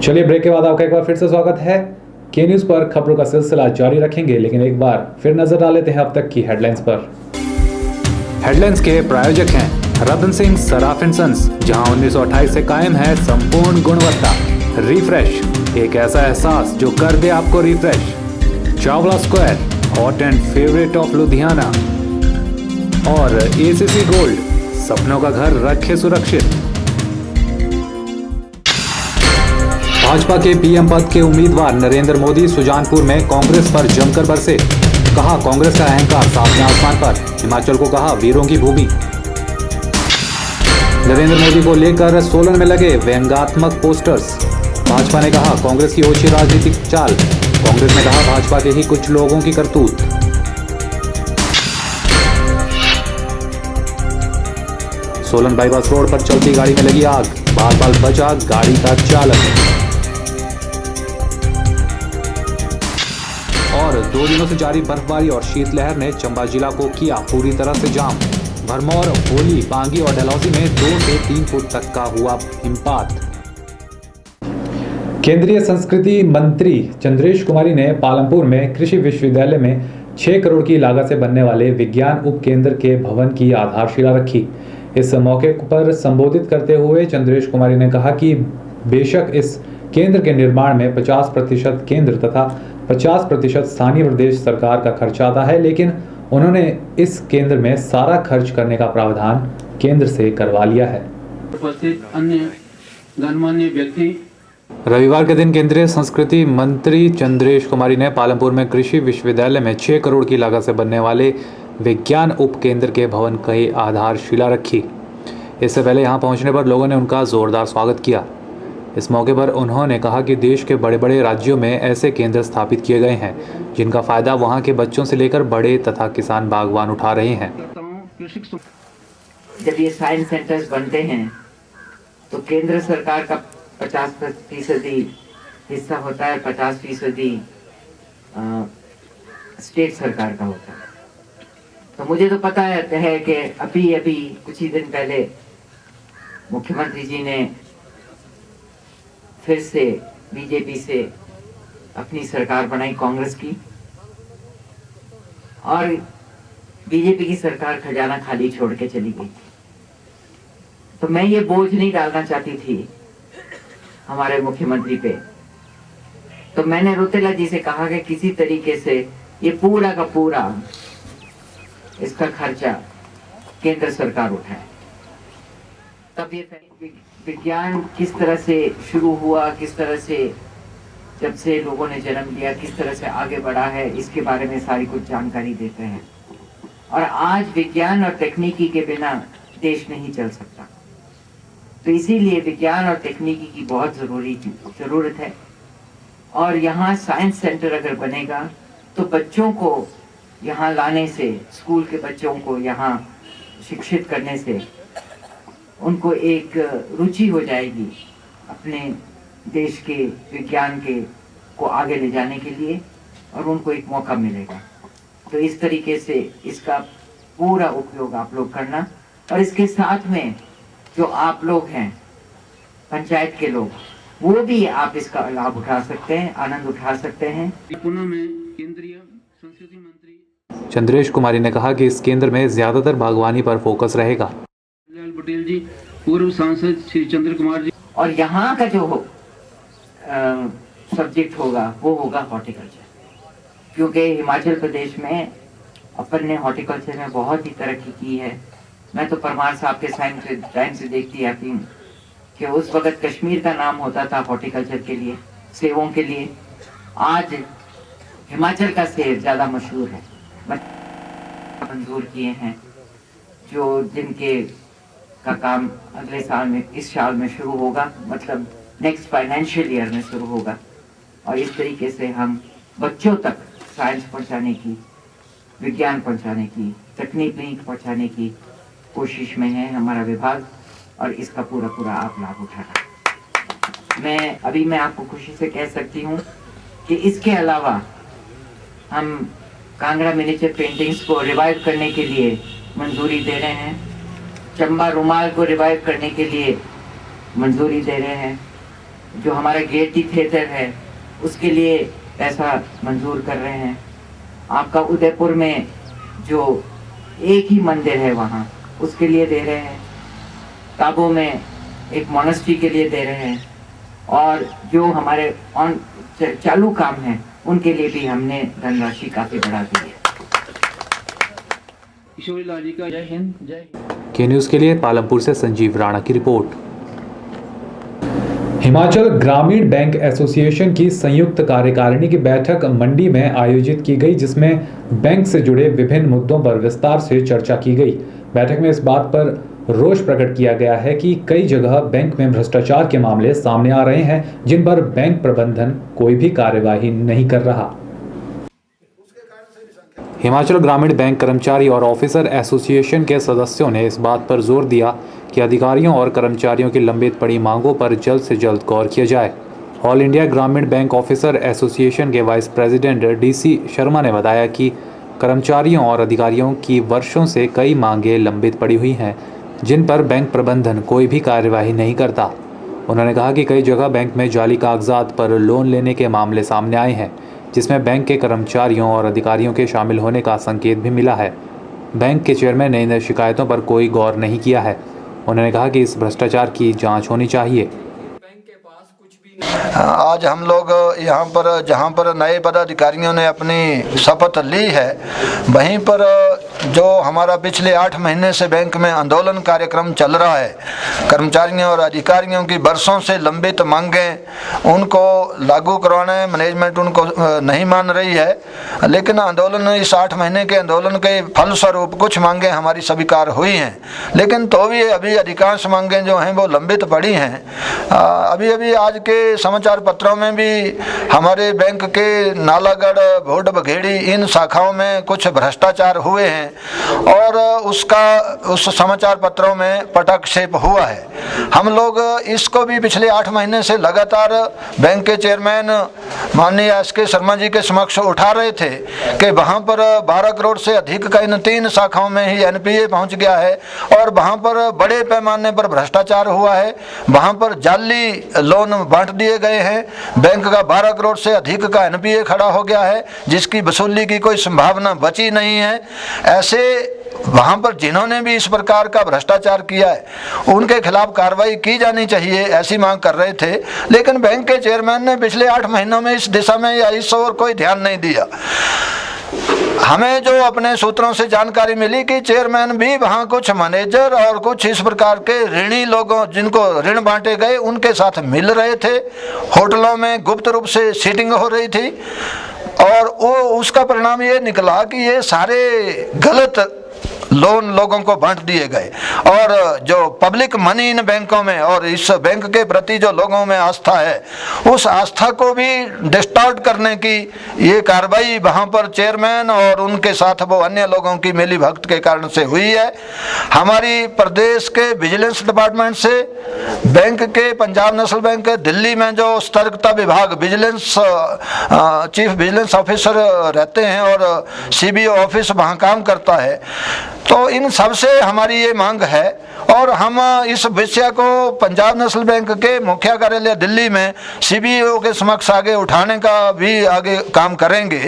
चलिए ब्रेक के बाद आपका एक बार फिर से स्वागत है। के न्यूज़ पर खबरों का सिलसिला जारी रखेंगे, लेकिन एक बार फिर नजर डाल लेते हैं अब तक की हेडलाइंस पर। हेडलाइंस के प्रायोजक हैं रतन सिंह सराफ एंड सन्स, जहां 1928 से कायम है संपूर्ण गुणवत्ता। रिफ्रेश, एक ऐसा एहसास जो कर दे आपको refresh. Chawla square, hot and favourite of Ludhiana. और एसीसी गोल्ड, सपनों का घर रखे सुरक्षित। भाजपा के पीएम पद के उम्मीदवार नरेंद्र मोदी सुजानपुर में कांग्रेस पर जमकर बरसे। कहा कांग्रेस का अहंकार सातवें आसमान पर, हिमाचल को कहा वीरों की भूमि। नरेंद्र मोदी को लेकर सोलन में लगे व्यंग्यात्मक पोस्टर्स। भाजपा ने कहा कांग्रेस की ओछी राजनीतिक चाल। कांग्रेस ने कहा भाजपा के ही कुछ लोगों की करतूत। सोलन बाईपास रोड पर चलती गाड़ी में लगी आग, बाल बचा गाड़ी का चालक। और 2 दिनों से जारी बर्फबारी और शीतलहर ने चंबा जिला को किया पूरी तरह से जाम। भरमौर, होली, पांगी और डलहौजी में 2 से 3 फुट तक का हुआ हिमपात। केंद्रीय संस्कृति मंत्री चंद्रेश कुमारी ने पालमपुर में कृषि विश्वविद्यालय में 6 करोड़ की लागत से बनने वाले विज्ञान उप केंद्र के भवन की आधारशिला रखी। इस मौके पर संबोधित करते हुए चंद्रेश कुमारी ने कहा कि बेशक इस केंद्र के निर्माण में 50% केंद्र तथा 50% स्थानीय प्रदेश सरकार का खर्च आता है, लेकिन उन्होंने इस केंद्र में सारा खर्च करने का प्रावधान केंद्र से करवा लिया है। उपस्थित अन्य गणमान्य व्यक्ति, रविवार के दिन केंद्रीय संस्कृति मंत्री चंद्रेश कुमारी ने पालमपुर में कृषि विश्वविद्यालय में 6 करोड़ की लागत से बनने वाले विज्ञान उप केंद्र के भवन की आधारशिला रखी। इससे पहले यहां पहुंचने पर लोगों ने उनका जोरदार स्वागत किया। इस मौके पर उन्होंने कहा कि देश के बड़े बड़े राज्यों में ऐसे केंद्र स्थापित किए गए हैं जिनका फायदा वहां के बच्चों से लेकर बड़े तथा किसान बागवान उठा रहे हैं। जब ये साइंस सेंटर्स बनते हैं तो केंद्र सरकार का 50% हिस्सा होता है, 50% स्टेट सरकार का होता है। तो मुझे तो पता है कि अभी कुछ ही दिन पहले मुख्यमंत्री जी ने फिर से बीजेपी से अपनी सरकार बनाई कांग्रेस की, और बीजेपी की सरकार खजाना खाली छोड़ के चली गई। तो मैं ये बोझ नहीं डालना चाहती थी हमारे मुख्यमंत्री पे। तो मैंने रोतेला जी से कहा कि किसी तरीके से ये पूरा का पूरा इसका खर्चा केंद्र सरकार उठाए। तब ये विज्ञान किस तरह से शुरू हुआ, किस तरह से जब से लोगों ने जन्म लिया, किस तरह से आगे बढ़ा है, इसके बारे में सारी कुछ जानकारी देते हैं। और आज विज्ञान और तकनीकी के बिना देश नहीं चल सकता। तो इसीलिए विज्ञान और तकनीकी की बहुत जरूरत है। और यहाँ साइंस सेंटर अगर बनेगा तो बच्चों को यहाँ लाने से, स्कूल के बच्चों को यहाँ शिक्षित करने से उनको एक रुचि हो जाएगी अपने देश के विज्ञान के को आगे ले जाने के लिए, और उनको एक मौका मिलेगा। तो इस तरीके से इसका पूरा उपयोग आप लोग करना, और इसके साथ में जो आप लोग हैं पंचायत के लोग, वो भी आप इसका लाभ उठा सकते हैं, आनंद उठा सकते हैं। पुणे में केंद्रीय संस्कृति मंत्री चंद्रेश कुमारी ने कहा कि इस केंद्र में ज्यादातर बागवानी पर फोकस रहेगा। पटेल जी, पूर्व सांसद श्री चंद्र कुमार जी, और यहाँ का जो सब्जेक्ट होगा वो होगा हॉर्टिकल्चर, क्योंकि हिमाचल प्रदेश में अपन ने हॉर्टिकल्चर में बहुत ही तरक्की की है। मैं तो परमार साहब के टाइम से देखती आती हूँ कि उस वक्त कश्मीर का नाम होता था हॉर्टिकल्चर के लिए, सेबों के लिए। आज हिमाचल का सेब ज्यादा मशहूर है। मंजूर किए हैं जो जिनके का काम अगले साल में, इस साल में शुरू होगा, मतलब नेक्स्ट फाइनेंशियल ईयर में शुरू होगा। और इस तरीके से हम बच्चों तक साइंस पहुंचाने की, विज्ञान पहुंचाने की, तकनीक पहुंचाने की कोशिश में है हमारा विभाग, और इसका पूरा आप लाभ उठाना। मैं आपको खुशी से कह सकती हूँ कि इसके अलावा हम कांगड़ा मिनिएचर पेंटिंग्स को रिवाइव करने के लिए मंजूरी दे रहे हैं। चंबा रुमाल को रिवाइव करने के लिए मंजूरी दे रहे हैं। जो हमारा गेयटी थिएटर है उसके लिए पैसा मंजूर कर रहे हैं। आपका उदयपुर में जो एक ही मंदिर है वहाँ उसके लिए दे रहे हैं। काबू में एक मोनेस्ट्री के लिए दे रहे हैं, और जो हमारे चालू काम हैं उनके लिए भी हमने धनराशि काफी बढ़ा दी है। किशोरी लाल जी का जय हिंद जय हिंद। के न्यूज़ के लिए पालमपुर से संजीव राणा की रिपोर्ट। हिमाचल ग्रामीण बैंक एसोसिएशन की संयुक्त कार्यकारिणी की बैठक मंडी में आयोजित की गई, जिसमें बैंक से जुड़े विभिन्न मुद्दों पर विस्तार से चर्चा की गई। बैठक में इस बात पर रोष प्रकट किया गया है कि कई जगह बैंक में भ्रष्टाचार के मामले सामने आ रहे हैं, जिन पर बैंक प्रबंधन कोई भी कार्यवाही नहीं कर रहा। हिमाचल ग्रामीण बैंक कर्मचारी और ऑफिसर एसोसिएशन के सदस्यों ने इस बात पर जोर दिया कि अधिकारियों और कर्मचारियों की लंबित पड़ी मांगों पर जल्द से जल्द गौर किया जाए। ऑल इंडिया ग्रामीण बैंक ऑफिसर एसोसिएशन के वाइस प्रेसिडेंट डीसी शर्मा ने बताया कि कर्मचारियों और अधिकारियों की वर्षों से कई मांगें लंबित पड़ी हुई हैं, जिन पर बैंक प्रबंधन कोई भी कार्यवाही नहीं करता। उन्होंने कहा कि कई जगह बैंक में जाली कागजात पर लोन लेने के मामले सामने आए हैं, जिसमें बैंक के कर्मचारियों और अधिकारियों के शामिल होने का संकेत भी मिला है। बैंक के चेयरमैन ने इन शिकायतों पर कोई गौर नहीं किया है। उन्होंने कहा कि इस भ्रष्टाचार की जांच होनी चाहिए। आज हम लोग यहाँ पर जहाँ पर नए पदाधिकारियों ने अपनी शपथ ली है, वहीं पर जो हमारा पिछले 8 महीने से बैंक में आंदोलन कार्यक्रम चल रहा है, कर्मचारियों और अधिकारियों की बरसों से लंबित मांगें उनको लागू करवाना है, मैनेजमेंट उनको नहीं मान रही है। लेकिन आंदोलन, इस 8 महीने के आंदोलन के फलस्वरूप कुछ मांगें हमारी स्वीकार हुई हैं, लेकिन तो भी अभी अधिकांश मांगें जो हैं वो लंबित पड़ी हैं। अभी अभी आज के समाचार पत्रों में भी हमारे बैंक के नालागढ़, भोड बघेड़ी इन शाखाओं में कुछ भ्रष्टाचार हुए हैं, और उस समाचार पत्रों में पटाक्षेप हुआ है। हम लोग इसको भी पिछले 8 महीने से लगातार बैंक के चेयरमैन माननीय एस.के. शर्मा जी के समक्ष उठा रहे थे कि वहाँ पर 12 करोड़ से अधिक का इन 3 शाखाओं में ही एनपीए पहुँच गया है, और वहाँ पर बड़े पैमाने पर भ्रष्टाचार हुआ है। वहाँ पर जाली लोन बांट दिए गए हैं। बैंक का 12 करोड़ से अधिक का एनपीए खड़ा हो गया है, जिसकी वसूली की कोई संभावना बची नहीं है। ऐसे वहाँ पर जिन्होंने भी इस प्रकार का भ्रष्टाचार किया है उनके खिलाफ कार्रवाई की जानी चाहिए, ऐसी मांग कर रहे थे। लेकिन बैंक के चेयरमैन ने पिछले 8 महीनों में इस दिशा में या इस ओर कोई ध्यान नहीं दिया। हमें जो अपने सूत्रों से जानकारी मिली कि चेयरमैन भी वहाँ कुछ मैनेजर और कुछ इस प्रकार के ऋणी लोगों, जिनको ऋण बांटे गए, उनके साथ मिल रहे थे। होटलों में गुप्त रूप से सीटिंग हो रही थी, और उसका परिणाम ये निकला कि ये सारे गलत लोन लोगों को बांट दिए गए, और जो पब्लिक मनी इन बैंकों में और इस बैंक के प्रति जो लोगों में आस्था है, उस आस्था को भी डिस्टॉर्ट करने की ये कार्रवाई वहाँ पर चेयरमैन और उनके साथ वो अन्य लोगों की मिली भगत के कारण से हुई है। हमारी प्रदेश के विजिलेंस डिपार्टमेंट से, बैंक के, पंजाब नेशनल बैंक के दिल्ली में जो सतर्कता विभाग विजिलेंस चीफ विजिलेंस ऑफिसर रहते हैं और सीबीओ ऑफिस वहाँ काम करता है, तो इन सब से हमारी ये मांग है। और हम इस विषय को पंजाब नेशनल बैंक के मुख्य कार्यालय दिल्ली में सीबीओ के समक्ष आगे उठाने का भी आगे काम करेंगे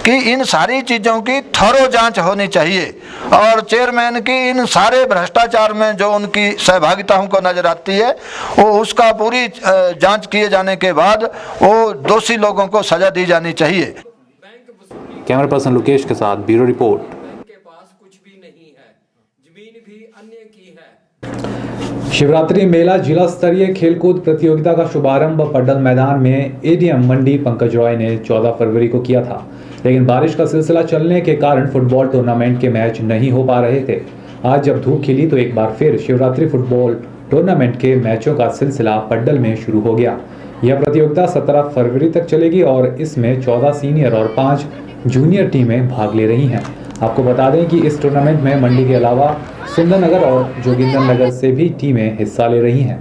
कि इन सारी चीज़ों की थोरो जांच होनी चाहिए, और चेयरमैन की इन सारे भ्रष्टाचार में जो उनकी सहभागिता हमको नजर आती है, वो उसका पूरी जांच किए जाने के बाद वो दोषी लोगों को सजा दी जानी चाहिए। कैमरा पर्सन लोकेश के साथ ब्यूरो रिपोर्ट। शिवरात्रि मेला जिला स्तरीय खेलकूद प्रतियोगिता का शुभारंभ पड्डल मैदान में एडीएम मंडी पंकज रॉय ने 14 फरवरी को किया था, लेकिन बारिश का सिलसिला चलने के कारण फुटबॉल टूर्नामेंट के मैच नहीं हो पा रहे थे। आज जब धूप खिली तो एक बार फिर शिवरात्रि फुटबॉल टूर्नामेंट के मैचों का सिलसिला पड्डल में शुरू हो गया। यह प्रतियोगिता 17 फरवरी तक चलेगी और इसमें 14 सीनियर और 5 जूनियर टीमें भाग ले रही हैं। आपको बता दें कि इस टूर्नामेंट में मंडी के अलावा सुंदरनगर और जोगिंदरनगर से भी टीमें हिस्सा ले रही हैं।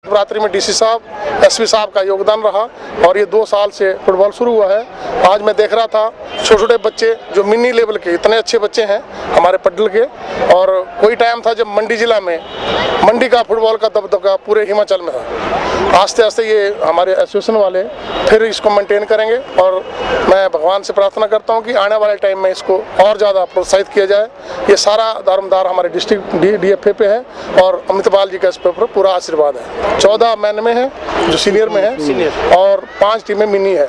शिवरात्रि में डीसी साहब, एसपी साहब का योगदान रहा, और ये 2 साल से फुटबॉल शुरू हुआ है। आज मैं देख रहा था छोटे छोटे बच्चे जो मिनी लेवल के, इतने अच्छे बच्चे हैं हमारे पड्डल के। और कोई टाइम था जब मंडी जिला में मंडी का फुटबॉल का दबदबा पूरे हिमाचल में था। आस्ते आस्ते ये हमारे एसोसिएशन वाले फिर इसको मेंटेन करेंगे और मैं भगवान से प्रार्थना करता हूँ कि आने वाले टाइम में इसको और ज़्यादा प्रोत्साहित किया जाए। ये सारा दारोमदार हमारे डिस्ट्रिक्ट DFA पे है और अमितपाल जी का इस पर पूरा आशीर्वाद है। 14 मैन में है जो सीनियर में है और 5 टीमें मिनी है।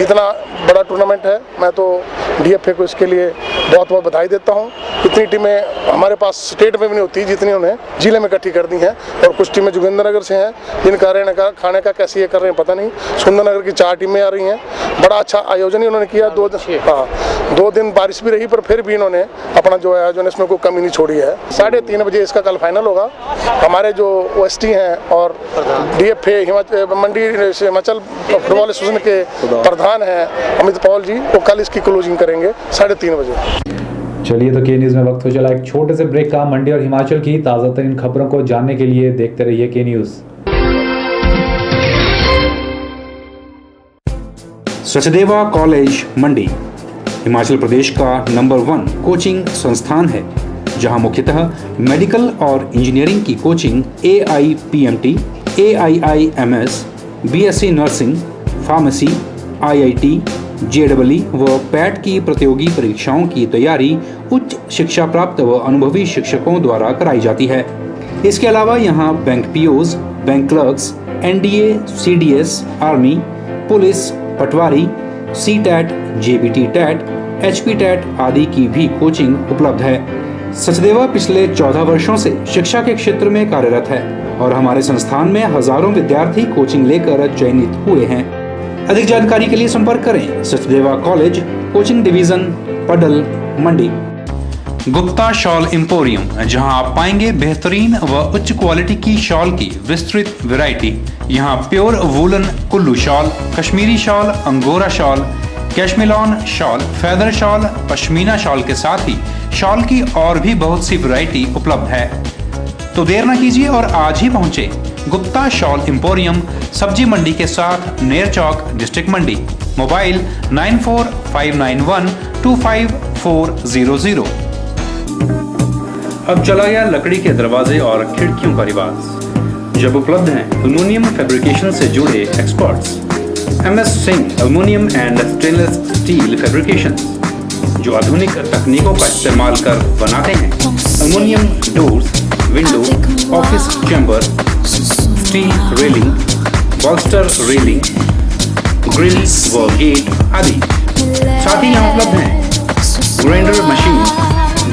इतना बड़ा टूर्नामेंट है, मैं तो DFA को इसके लिए बहुत बहुत बधाई देता हूँ। इतनी टीमें हमारे पास स्टेट में भी नहीं होती जितनी उन्हें जिले में इकट्ठी कर दी हैं। और कुछ टीमें जोगिंद्रनगर से हैं जिनका रहने का खाने का कैसे ये कर रहे हैं पता नहीं। सुंदरनगर की 4 टीमें आ रही हैं। बड़ा अच्छा आयोजन ही उन्होंने किया। 2 दिन बारिश भी रही पर फिर भी इन्होंने अपना जो आयोजन इसमें कोई कमी नहीं छोड़ी है। 3:30 बजे इसका कल फाइनल होगा। हमारे जो OST हैं और DFA मंडी हिमाचल फुटबॉल एसोसिएशन के प्रधान हैं अमित पॉल जी, वो कल इसकी क्लोजिंग करेंगे 3:30 बजे। चलिए तो के न्यूज़ में वक्त हो चला एक छोटे से ब्रेक का। मंडी और हिमाचल की ताज़ा तरीन खबरों को जानने के लिए देखते रहिए के न्यूज़। सचदेवा कॉलेज मंडी हिमाचल प्रदेश का नंबर 1 कोचिंग संस्थान है, जहां मुख्यतः मेडिकल और इंजीनियरिंग की coaching AIPMT, AIIMS, BSc nursing, pharmacy, IIT, JEE व पैट की प्रतियोगी परीक्षाओं की तैयारी उच्च शिक्षा प्राप्त व अनुभवी शिक्षकों द्वारा कराई जाती है। इसके अलावा यहाँ bank POs, bank clerks, NDA, CDS, army, police, patwari, CTET, JBT TET, HP TET आदि की भी कोचिंग उपलब्ध है। सचदेवा पिछले 14 वर्षों से शिक्षा के क्षेत्र में कार्यरत है और हमारे संस्थान में हजारों विद्यार्थी कोचिंग लेकर चयनित हुए हैं। अधिक जानकारी के लिए संपर्क करें सचदेवा कॉलेज, कोचिंग डिवीजन, पडल, मंडी। गुप्ता शॉल एम्पोरियम, जहां आप पाएंगे बेहतरीन व उच्च क्वालिटी की शॉल की विस्तृत वैरायटी। यहां pure woollen Kullu shawl, Kashmiri shawl, angora shawl, cashmilon shawl, feather shawl, pashmina shawl के साथ ही शॉल की और भी बहुत सी वैरायटी उपलब्ध है। तो देर न कीजिए और आज ही पहुंचे गुप्ता शॉल एम्पोरियम, सब्जी मंडी के साथ नेर चौक, डिस्ट्रिक्ट मंडी। मोबाइल 9459125400। अब चला गया लकड़ी के दरवाजे और खिड़कियों का रिवाज, जब उपलब्ध हैं एल्युमिनियम फैब्रिकेशन से जुड़े experts MS Singh aluminium and stainless steel fabrication, जो आधुनिक तकनीकों का इस्तेमाल कर बनाते हैं aluminium doors, window, office chamber, steel railing, बॉल्स्टर railing, grill व गेट आदि। साथ ही यहाँ उपलब्ध हैं ग्राइंडर मशीन,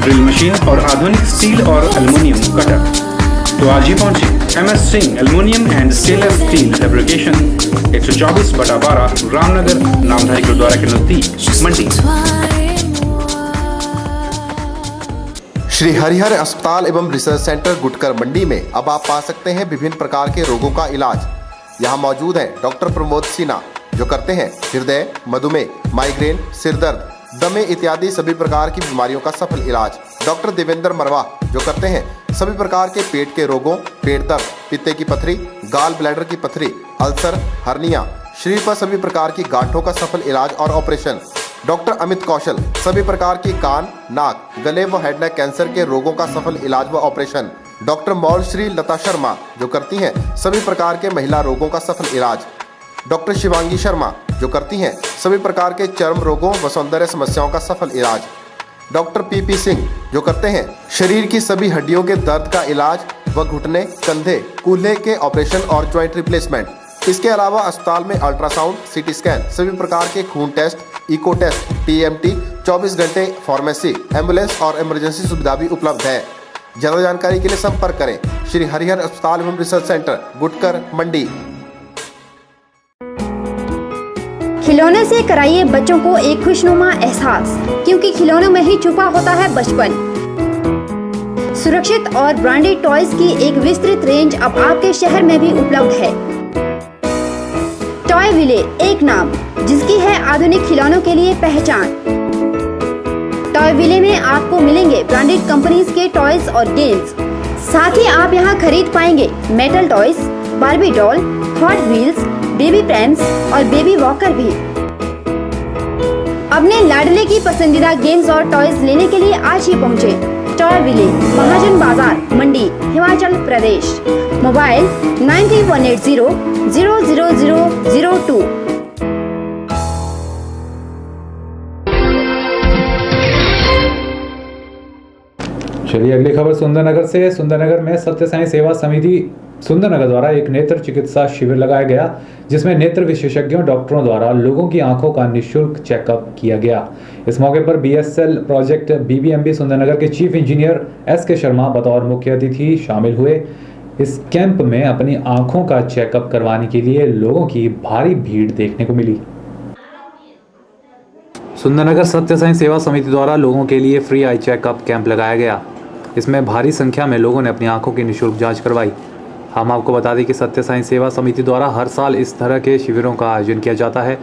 ड्रिल मशीन और आधुनिक स्टील और एल्युमिनियम कटर। तो आज ही पहुंचे MS Singh aluminium and stainless steel fabrication, 124/12 Ramnagar, Namdhari gurdwara के नजदीक, मंडी। श्री हरिहर अस्पताल एवं रिसर्च सेंटर गुटकर मंडी में अब आप पा सकते हैं विभिन्न प्रकार के रोगों का इलाज। यहाँ मौजूद हैं डॉक्टर प्रमोद सिन्हा, जो करते हैं हृदय, मधुमेह, माइग्रेन, सिर दर्द, दमे इत्यादि सभी प्रकार की बीमारियों का सफल इलाज। डॉक्टर देवेंद्र मरवा, जो करते हैं सभी प्रकार के पेट के रोगों, पेट दर्द, पित्ते की पथरी, गाल ब्लैडर की पथरी, अल्सर, हर्निया, शरीर पर सभी प्रकार की गांठों का सफल इलाज और ऑपरेशन। डॉक्टर अमित कौशल, सभी प्रकार की कान, नाक, गले व हेड नेक कैंसर के रोगों का सफल इलाज व ऑपरेशन। डॉक्टर मौल श्री लता शर्मा, जो करती हैं सभी प्रकार के महिला रोगों का सफल इलाज। डॉक्टर शिवांगी शर्मा, जो करती हैं सभी प्रकार के चर्म रोगों व सौंदर्य समस्याओं का सफल इलाज। डॉक्टर PP सिंह, जो करते हैं शरीर की सभी हड्डियों के दर्द का इलाज व घुटने, कंधे, कूल्हे के ऑपरेशन और ज्वाइंट रिप्लेसमेंट। इसके अलावा अस्पताल में अल्ट्रासाउंड, CT स्कैन, सभी प्रकार के खून टेस्ट, इको टेस्ट, TMT, 24 घंटे फार्मेसी, एम्बुलेंस और इमरजेंसी सुविधा भी उपलब्ध है। ज्यादा जानकारी के लिए संपर्क करें श्री हरिहर अस्पताल एवं रिसर्च सेंटर, गुटकर, मंडी। खिलौने से कराइए बच्चों को एक खुशनुमा एहसास, क्योंकि खिलौनों में ही छुपा होता है बचपन। सुरक्षित और ब्रांडेड टॉयज की एक विस्तृत रेंज अब आपके शहर में भी उपलब्ध है। टॉय विले, एक नाम जिसकी है आधुनिक खिलौनों के लिए पहचान। टॉय विले में आपको मिलेंगे ब्रांडेड कंपनीज के टॉयज और गेम्स। साथ ही आप यहाँ खरीद पाएंगे metal toys, Barbie doll, hot wheels, baby prams और बेबी वॉकर भी। अब अपने लाडले की पसंदीदा गेम्स और टॉयज लेने के लिए आज ही पहुँचे टॉय विलेज, महाजन बाजार, मंडी, हिमाचल प्रदेश। मोबाइल 9318000002। चलिए अगली खबर सुंदरनगर से। सुंदरनगर में सत्य साई सेवा समिति सुंदरनगर द्वारा एक नेत्र चिकित्सा शिविर लगाया गया, जिसमें नेत्र विशेषज्ञों डॉक्टरों द्वारा लोगों की आंखों का निःशुल्क चेकअप किया गया। इस मौके पर बीएसएल प्रोजेक्ट बीबीएमबी सुंदरनगर के चीफ इंजीनियर एसके शर्मा बतौर मुख्य अतिथि शामिल हुए। इस कैंप में अपनी आंखों का चेकअप करवाने के लिए लोगों की भारी भीड़ देखने को मिली। सुंदरनगर सत्य साई सेवा समिति द्वारा लोगों के लिए फ्री आई चेकअप कैंप लगाया गया। इसमें भारी संख्या में लोगों ने अपनी आंखों की निःशुल्क जांच करवाई। हम आपको बता दें कि सत्य साई सेवा समिति द्वारा हर साल इस तरह के शिविरों का आयोजन किया जाता है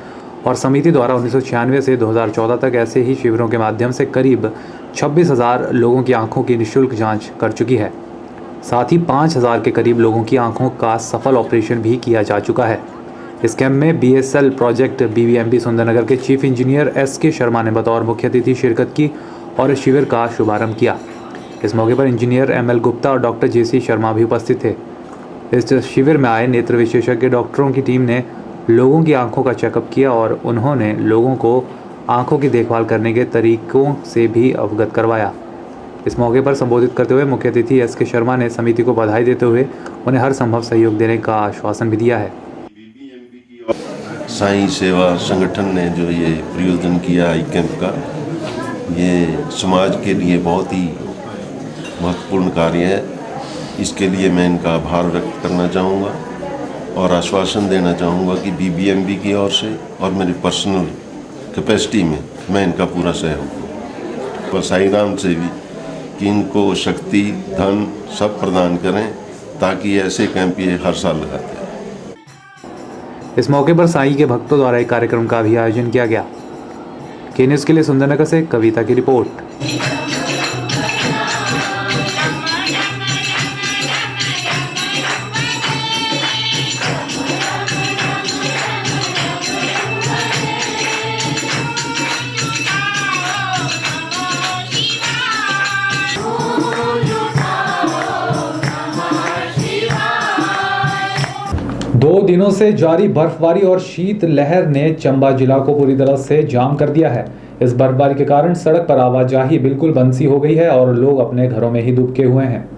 और समिति द्वारा 1996 से 2014 तक ऐसे ही शिविरों के माध्यम से करीब 26,000 लोगों की आंखों की निःशुल्क जांच कर चुकी है। साथ ही 5,000 के करीब लोगों की आंखों का सफल ऑपरेशन भी किया जा चुका है। इस कैंप में बीएसएल प्रोजेक्ट बीबीएमबी सुंदरनगर के चीफ इंजीनियर एसके शर्मा ने बतौर मुख्य अतिथि शिरकत की और इस शिविर का शुभारंभ किया। इस मौके पर इंजीनियर एमएल गुप्ता और डॉक्टर जेसी शर्मा भी उपस्थित थे। इस शिविर में आए नेत्र विशेषज्ञ डॉक्टरों की टीम ने लोगों की आंखों का चेकअप किया और उन्होंने लोगों को आंखों की देखभाल करने के तरीकों से भी अवगत करवाया। इस मौके पर संबोधित करते हुए मुख्य अतिथि एसके शर्मा ने समिति को बधाई देते हुए उन्हें हर संभव सहयोग देने का आश्वासन भी दिया है। साई सेवा संगठन ने जो ये प्रयोजन किया आई कैंप का, ये समाज के लिए बहुत ही महत्वपूर्ण कार्य है। इसके लिए मैं इनका आभार व्यक्त करना चाहूँगा और आश्वासन देना चाहूँगा कि बीबीएमबी की ओर से और मेरी पर्सनल कैपेसिटी में मैं इनका पूरा सहयोग दूँ। और साईं राम से भी कि इनको शक्ति, धन सब प्रदान करें ताकि ऐसे कैंप ये हर साल लगाते हैं। इस मौके पर साईं के भक्तों द्वारा एक कार्यक्रम का भी आयोजन किया गया। के न्यूज़ के लिए सुंदरनगर से कविता की रिपोर्ट। दो दिनों से जारी बर्फबारी और शीत लहर ने चंबा जिला को पूरी तरह से जाम कर दिया है। इस बर्फबारी के कारण सड़क पर आवाजाही बिल्कुल बंद सी हो गई है और लोग अपने घरों में ही दुबके हुए हैं।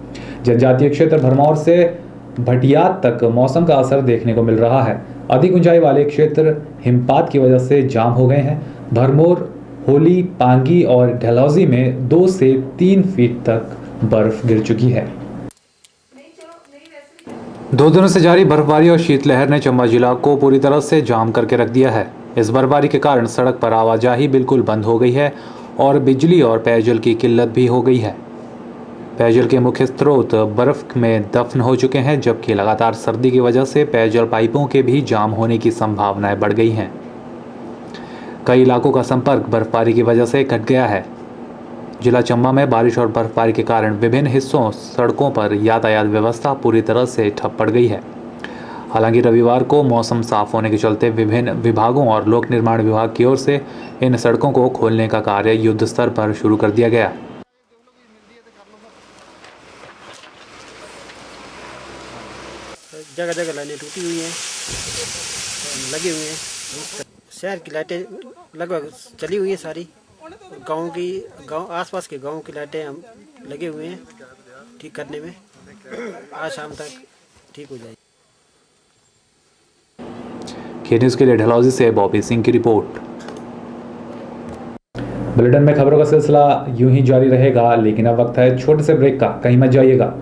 जनजातीय क्षेत्र भरमौर से भटियात तक मौसम का असर देखने को मिल रहा है। अधिक ऊंचाई वाले क्षेत्र हिमपात की वजह से जाम हो गए हैं। भरमौर, होली, पांगी और डलहौजी में 2 से 3 फीट तक बर्फ गिर चुकी है। 2 दिनों से जारी बर्फबारी और शीतलहर ने चंबा जिला को पूरी तरह से जाम करके रख दिया है। इस बर्फबारी के कारण सड़क पर आवाजाही बिल्कुल बंद हो गई है और बिजली और पेयजल की किल्लत भी हो गई है। पेयजल के मुख्य स्रोत बर्फ में दफन हो चुके हैं, जबकि लगातार सर्दी की वजह से पेयजल पाइपों के भी जाम होने की संभावनाएं बढ़ गई हैं। कई इलाकों का संपर्क बर्फबारी की वजह से कट गया है। जिला चंबा में बारिश और बर्फबारी के कारण विभिन्न हिस्सों सड़कों पर यातायात व्यवस्था पूरी तरह से ठप पड़ गई है। हालांकि रविवार को मौसम साफ होने के चलते विभिन्न विभागों और लोक निर्माण विभाग की ओर से इन सड़कों को खोलने का कार्य युद्ध स्तर पर शुरू कर दिया गया। जगह जगह लाइनें टूटी हुई हैं, लगी हुई हैं। शहर की लाइटें लगभग चली हुई हैं सारी। गांव आसपास के गांव की लाइटें हम लगे हुए हैं ठीक करने में। आज शाम तक ठीक हो जाएगी। के न्यूज़ के लिए डलहौजी से बॉबी सिंह की रिपोर्ट। बुलेटिन में खबरों का सिलसिला यूं ही जारी रहेगा, लेकिन अब वक्त है छोटे से ब्रेक का। कहीं मत जाइएगा।